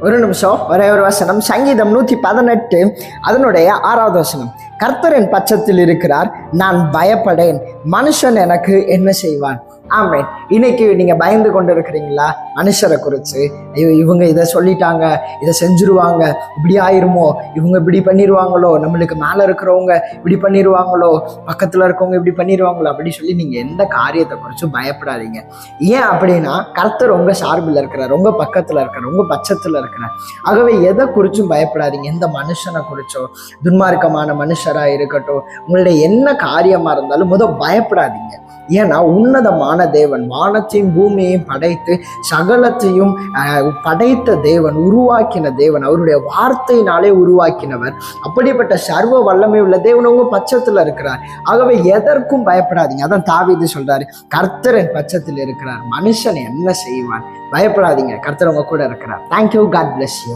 ஒரு நிமிஷம், ஒரே ஒரு வசனம். சங்கீதம் 118 அதனுடைய 6வது வசனம். கர்த்தர் என் பட்சத்தில் இருக்கிறார், நான் பயப்படேன், மனுஷன் எனக்கு என்ன செய்வான்? ஆமென். இன்னைக்கு நீங்க பயந்து கொண்டு இருக்கிறீங்களா? மனுஷரை குறித்து, ஐயோ இவங்க இதை சொல்லிட்டாங்க, இதை செஞ்சுருவாங்க, இப்படி ஆயிருமோ, இவங்க இப்படி பண்ணிடுவாங்களோ, நம்மளுக்கு மேலே இருக்கிறவங்க இப்படி பண்ணிடுவாங்களோ, பக்கத்தில் இருக்கவங்க இப்படி பண்ணிடுவாங்களோ, அப்படி சொல்லி நீங்கள் எந்த காரியத்தை குறித்தும் பயப்படாதீங்க. ஏன் அப்படின்னா, கர்த்தர் உங்கள் சார்பில் இருக்கிறார், உங்கள் பக்கத்தில் இருக்கிறார், உங்கள் பட்சத்தில் இருக்கிறார். ஆகவே எதை குறித்தும் பயப்படாதீங்க. எந்த மனுஷனை குறிச்சோ, துன்மார்க்கமான மனுஷராக இருக்கட்டும், உங்களுடைய என்ன காரியமாக இருந்தாலும் பயப்படாதீங்க. ஏன்னா உன்னதமான தேவன், வானத்தையும் பூமியையும் படைத்து சகலத்தையும் படைத்த தேவன், உருவாக்கின தேவன், அவருடைய வார்த்தையினாலே உருவாக்கினவர். அப்படிப்பட்ட சர்வ வல்லமை உள்ள தேவன் உங்க பட்சத்தில் இருக்கிறார். ஆகவே எதற்கும் பயப்படாதீங்க. அதான் தாவீது சொல்றாரு, கர்த்தர் என் பட்சத்தில் இருக்கிறார், மனுஷன் என்ன செய்வான்? பயப்படாதீங்க, கர்த்தர் உங்க கூட இருக்கிறார். தேங்க்யூ. God bless you.